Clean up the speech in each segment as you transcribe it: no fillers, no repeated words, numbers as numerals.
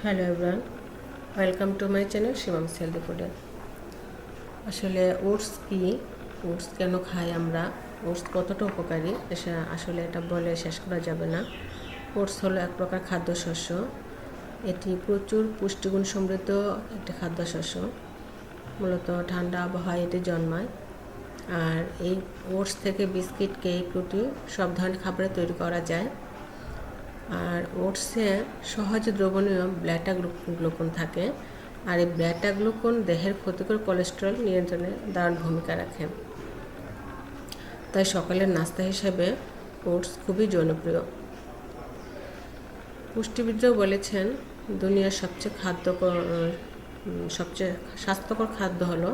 Hello everyone, welcome to my channel শিমম healthy ফুডে। আসলে ওটস কি, ওটস কেন খাই আমরা, ওটস কতটা উপকারী আসলে এটা বলে শেষ করা যাবে না। ওটস হলো এক প্রকার খাদ্যশস্য। এটি প্রচুর পুষ্টিগুণ সমৃদ্ধ একটি খাদ্যশস্য। মূলত ঠান্ডা আবহাওয়ায় এটি জন্মায়। আর এই ওটস থেকে বিস্কিট, কেক, রুটি সব ধরনের খাবার তৈরি করা যায়। আর ওটসে সহজে দ্রবণীয় ব্যাটা গ্লুকোন থাকে। আর এই ব্যাটা গ্লুকোন দেহের ক্ষতিকর কোলেস্টেরল নিয়ন্ত্রণে দারুণ ভূমিকা রাখে। তাই সকালের নাস্তা হিসেবে ওটস খুবই জনপ্রিয়। পুষ্টিবিদরাও বলেছেন দুনিয়ার সবচেয়ে স্বাস্থ্যকর খাদ্য হলো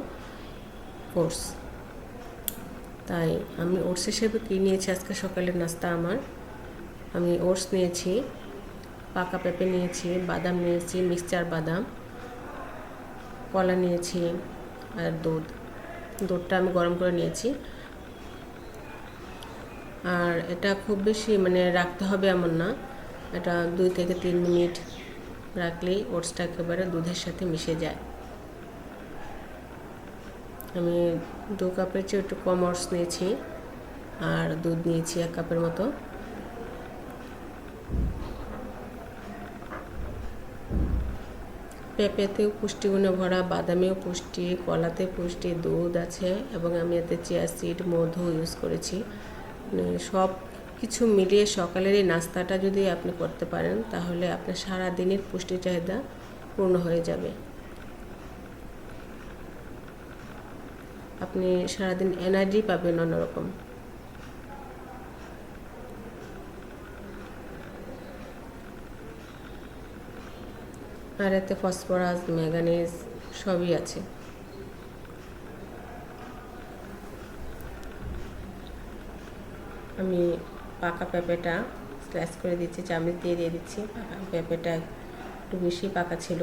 ওটস। তাই আমি ওটস হিসেবে কী নিয়েছি আজকে সকালের নাস্তা আমি ওটস নিয়েছি, পাকা পেঁপে নিয়েছি, বাদাম নিয়েছি, মিক্সচার বাদাম, কলা নিয়েছি আর দুধটা আমি গরম করে নিয়েছি। আর এটা খুব বেশি রাখতে হবে এমন না, এটা 2 থেকে 3 মিনিট রাখলেই ওটসটা একেবারে দুধের সাথে মিশে যায়। আমি 2 কাপের চেয়ে একটু কম ওটস নিয়েছি আর দুধ নিয়েছি 1 কাপের মতো। পেঁপেতেও পুষ্টিগুণে ভরা, বাদামেও পুষ্টি, কলাতে পুষ্টি, দুধ আছে এবং আমি এতে চিয়া সিড, মধু ইউজ করেছি। সব কিছু মিলিয়ে সকালের এই নাস্তাটা যদি আপনি করতে পারেন তাহলে আপনার সারা দিনের পুষ্টি চাহিদা পূর্ণ হয়ে যাবে। আপনি সারাদিন এনার্জি পাবেন অন্যরকম। আর এতে ফসফরাস, ম্যাঙ্গানিজ সবই আছে। আমি পাকা পেঁপেটা স্ল্যাশ করে দিচ্ছি, চামচ দিয়ে দিচ্ছি। পাকা পেঁপেটা একটু বেশি পাকা ছিল।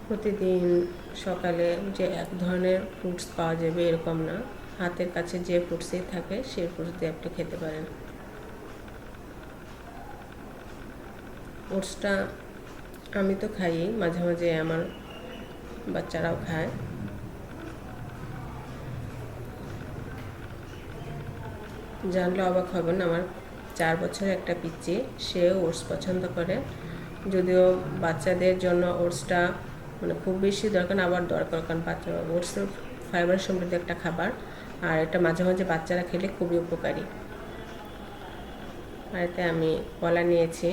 প্রতিদিন সকালে যে এক ধরনের ফ্রুটস পাওয়া যাবে এরকম না, হাতের কাছে যে ফ্রুটসই থাকে সেই ফ্রুটস দিয়ে আপনি খেতে পারেন। ওটসটা আমি তো খাই, মাঝে মাঝে আমার বাচ্চারাও খায়। জানলে অবাক হবেন, আমার 4 বছরের একটা পিচ্চি, সে ওটস পছন্দ করে। যদিও বাচ্চাদের জন্য ওটসটা খুব বেশি দরকার না, আবার দরকার, কারণ ওটস ফাইবার সমৃদ্ধ একটা খাবার। আর এটা মাঝে মাঝে বাচ্চারা খেলে খুবই উপকারী। আর এতে আমি কলা নিয়েছি।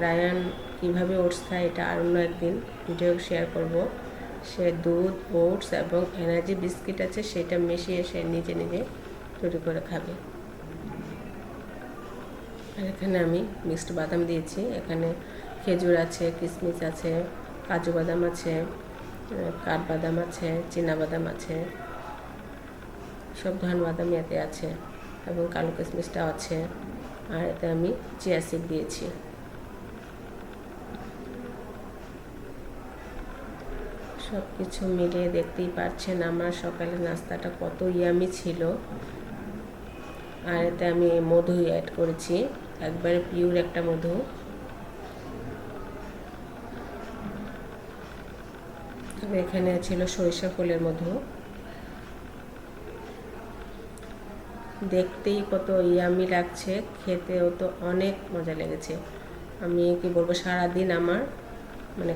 রায়ান কীভাবে ওটস খায় এটা আর অন্য একদিন ভিডিও শেয়ার করব। সে দুধ, ওটস এবং এনার্জি বিস্কিট আছে সেটা মিশিয়ে সে নিজে নিজে তৈরি করে খাবে। আর এখানে আমি মিক্সড বাদাম দিয়েছি। এখানে খেজুর আছে, কিশমিশ আছে, কাজু বাদাম আছে, কাঠবাদাম আছে, চীনাবাদাম আছে, সব ধরনের বাদামই এতে আছে এবং কালো কিশমিশটাও আছে। আর এতে আমি চিয়া সিড দিয়েছি। সব কিছু মিলিয়ে দেখতেই পাচ্ছেন আমার সকালের নাস্তাটা কত ইয়ামি ছিল। আর এতে আমি মধু অ্যাড করেছি, একবারে পিওর একটা মধু। এখানে ছিল সরিষা ফুলের মধু। দেখতেই কত ইয়ামি লাগছে, খেতেও তো অনেক মজা লেগেছে। আমি কি বলবো, সারাদিন আমার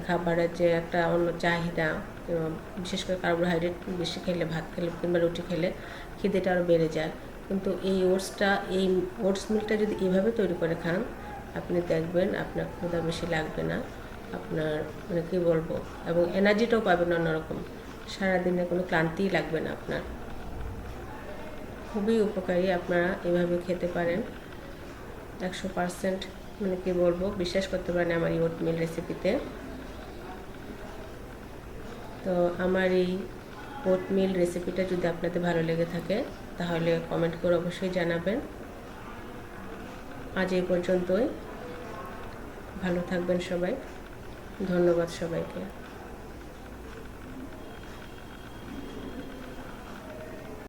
খাবারের যে একটা অন্য চাহিদা, বিশেষ করে কার্বোহাইড্রেট বেশি খেলে, ভাত খেলে কিংবা রুটি খেলে খিদেটা আরও বেড়ে যায়। কিন্তু এই ওটস মিল্কটা যদি এইভাবে তৈরি করে খান, আপনি দেখবেন আপনার ক্ষুধা বেশি লাগবে না, আপনার কী বলবো, এবং এনার্জিটাও পাবেন অন্যরকম। সারাদিনে কোনো ক্লান্তিই লাগবে না আপনার। খুবই উপকারী, আপনারা এভাবে খেতে পারেন। 100% কী বলবো, বিশ্বাস করতে পারেন আমার এই ওটমিল রেসিপিতে। তো আমার এই ওটমিল রেসিপিটা যদি আপনাদের ভালো লেগে থাকে তাহলে কমেন্ট করে অবশ্যই জানাবেন। আজ এই পর্যন্তই। ভালো থাকবেন সবাই। ধন্যবাদ সবাইকে।